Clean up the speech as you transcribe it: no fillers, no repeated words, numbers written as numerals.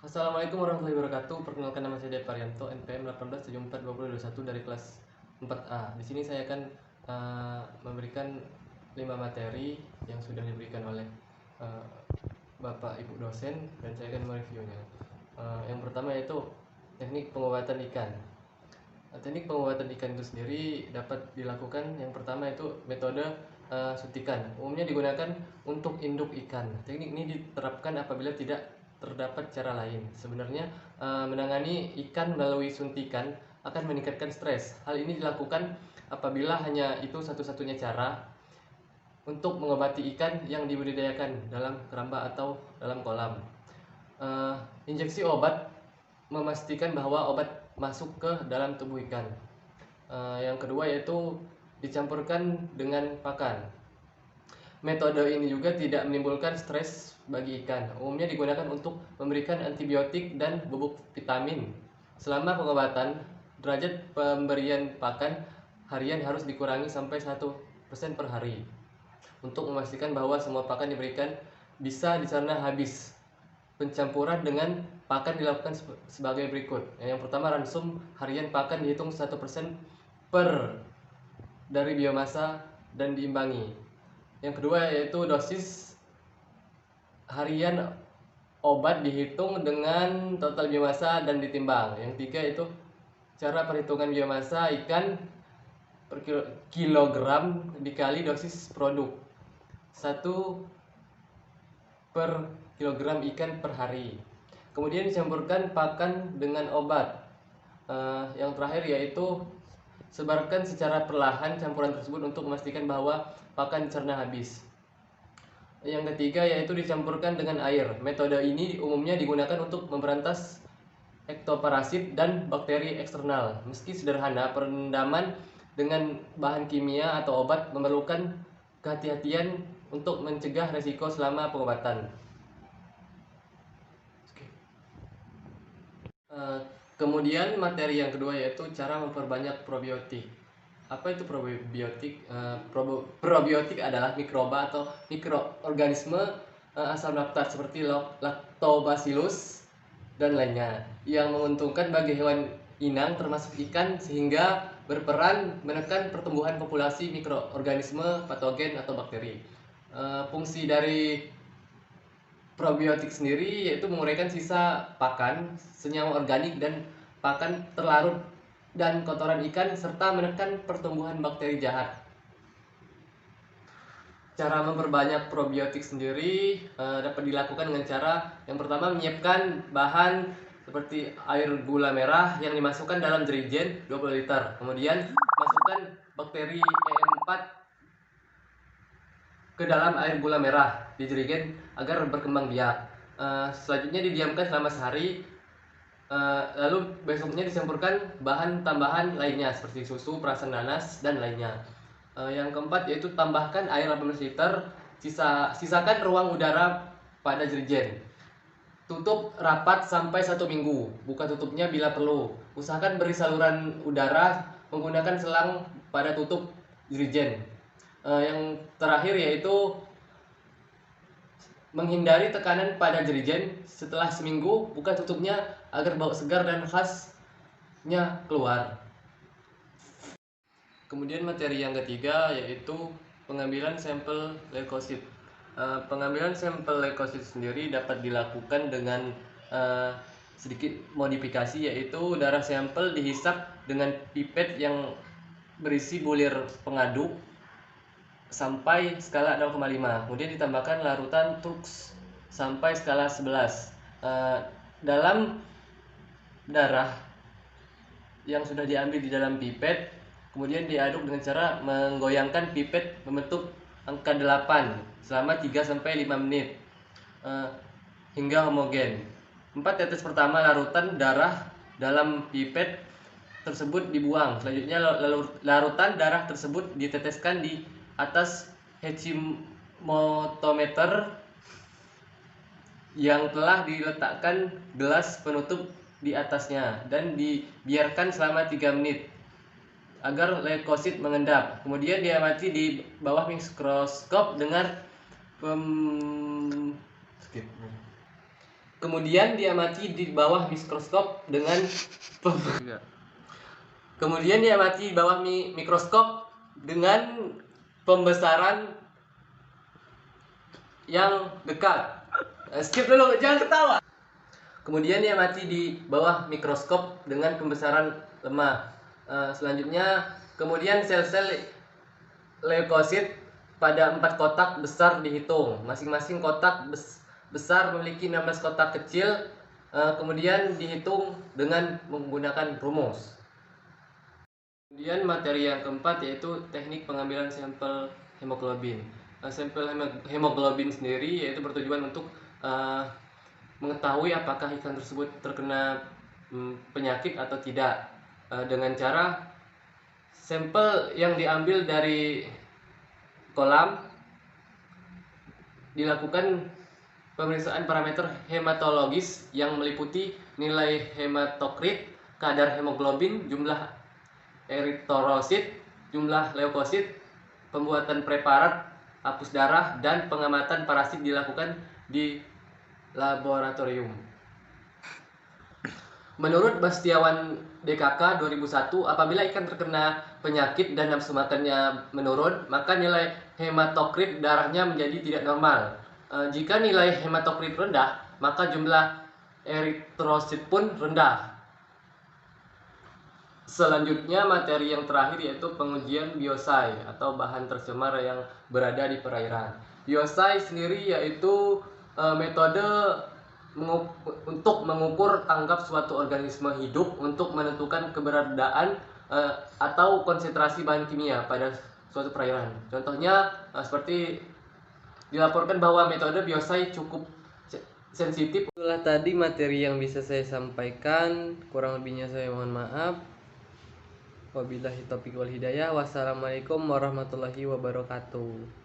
Assalamualaikum warahmatullahi wabarakatuh. Perkenalkan, nama saya Dev Arianto, NPM 18742021 dari kelas 4A. Di sini saya akan memberikan 5 materi yang sudah diberikan oleh uh, Bapak Ibu dosen, dan saya akan mereviewnya. Yang pertama yaitu teknik pengobatan ikan. Teknik pengobatan ikan itu sendiri dapat dilakukan. Yang pertama itu metode suntikan. Umumnya digunakan untuk induk ikan. Teknik ini diterapkan apabila tidak terdapat cara lain. Sebenarnya menangani ikan melalui suntikan akan meningkatkan stres. Hal ini dilakukan apabila hanya itu satu-satunya cara untuk mengobati ikan yang dibudidayakan dalam keramba atau dalam kolam. Injeksi obat memastikan bahwa obat masuk ke dalam tubuh ikan. Yang kedua yaitu dicampurkan dengan pakan. Metode ini juga tidak menimbulkan stres bagi ikan. Umumnya digunakan untuk memberikan antibiotik dan bubuk vitamin. Selama pengobatan, derajat pemberian pakan harian harus dikurangi sampai 1% per hari untuk memastikan bahwa semua pakan diberikan bisa dicerna habis. Pencampuran dengan pakan dilakukan sebagai berikut. Yang pertama, ransum harian pakan dihitung 1% per dari biomasa dan diimbangi. Yang kedua yaitu dosis harian obat dihitung dengan total biomasa dan ditimbang. Yang tiga itu cara perhitungan biomasa ikan per kilogram dikali dosis produk 1 per kilogram ikan per hari. Kemudian dicampurkan pakan dengan obat. Yang terakhir yaitu sebarkan secara perlahan campuran tersebut untuk memastikan bahwa pakan dicerna habis. Yang ketiga yaitu dicampurkan dengan air. Metode ini umumnya digunakan untuk memberantas ektoparasit dan bakteri eksternal. Meski sederhana, perendaman dengan bahan kimia atau obat memerlukan kehati-hatian untuk mencegah resiko selama pengobatan. Kemudian materi yang kedua yaitu cara memperbanyak probiotik. Apa itu probiotik? Probiotik adalah mikroba atau mikroorganisme asal laktat seperti Lactobacillus dan lainnya yang menguntungkan bagi hewan inang termasuk ikan, sehingga berperan menekan pertumbuhan populasi mikroorganisme patogen atau bakteri. Fungsi dari probiotik sendiri yaitu menguraikan sisa pakan, senyawa organik dan pakan terlarut dan kotoran ikan, serta menekan pertumbuhan bakteri jahat. Cara memperbanyak probiotik sendiri dapat dilakukan dengan cara yang pertama, menyiapkan bahan seperti air gula merah yang dimasukkan dalam jerigen 20 liter. Kemudian masukkan bakteri E4 ke dalam air gula merah di jerigen agar berkembang biak. Selanjutnya didiamkan selama sehari. Lalu besoknya dicampurkan bahan tambahan lainnya seperti susu, perasan nanas dan lainnya. Yang keempat yaitu tambahkan air 18 liter. Sisakan ruang udara pada jerigen. Tutup rapat sampai 1 minggu. Buka tutupnya bila perlu. Usahakan beri saluran udara menggunakan selang pada tutup jerigen. Yang terakhir yaitu menghindari tekanan pada jerigen. Setelah seminggu, buka tutupnya agar bau segar dan khasnya keluar. Kemudian materi yang ketiga yaitu pengambilan sampel leukosit. Pengambilan sampel leukosit sendiri dapat dilakukan dengan sedikit modifikasi, yaitu darah sampel dihisap dengan pipet yang berisi bulir pengaduk sampai skala 0,5. Kemudian ditambahkan larutan Tux sampai skala 11 dalam darah yang sudah diambil di dalam pipet. Kemudian diaduk dengan cara menggoyangkan pipet membentuk angka 8 selama 3-5 menit hingga homogen. 4 tetes pertama larutan darah dalam pipet tersebut dibuang. Selanjutnya larutan darah tersebut diteteskan di atas hechimotometer yang telah diletakkan gelas penutup di atasnya dan dibiarkan selama 3 menit agar leukosit mengendap. Kemudian diamati di bawah mikroskop dengan Kemudian diamati di bawah mikroskop dengan pembesaran yang dekat. Skip dulu, jangan ketawa. Kemudian diamati di bawah mikroskop dengan pembesaran lemah. Selanjutnya, kemudian sel-sel leukosit pada 4 kotak besar dihitung. Masing-masing kotak besar memiliki 16 kotak kecil. Kemudian dihitung dengan menggunakan rumus. Kemudian materi yang keempat yaitu teknik pengambilan sampel hemoglobin. Sampel hemoglobin sendiri yaitu bertujuan untuk mengetahui apakah ikan tersebut terkena penyakit atau tidak, dengan cara sampel yang diambil dari kolam dilakukan pemeriksaan parameter hematologis yang meliputi nilai hematokrit, kadar hemoglobin, jumlah eritrosit, jumlah leukosit, pembuatan preparat hapus darah, dan pengamatan parasit dilakukan di laboratorium. Menurut Bastiawan DKK 2001, apabila ikan terkena penyakit dan nafsu makannya menurun, maka nilai hematokrit darahnya menjadi tidak normal. Jika nilai hematokrit rendah, maka jumlah eritrosit pun rendah. Selanjutnya, materi yang terakhir yaitu pengujian biosai atau bahan tercemar yang berada di perairan. Biosai sendiri yaitu metode untuk mengukur tanggap suatu organisme hidup untuk menentukan keberadaan atau konsentrasi bahan kimia pada suatu perairan. Contohnya seperti dilaporkan bahwa metode biosai cukup sensitif. Itulah tadi materi yang bisa saya sampaikan, kurang lebihnya saya mohon maaf. Wabillahi taufiq wal hidayah. Wassalamualaikum warahmatullahi wabarakatuh.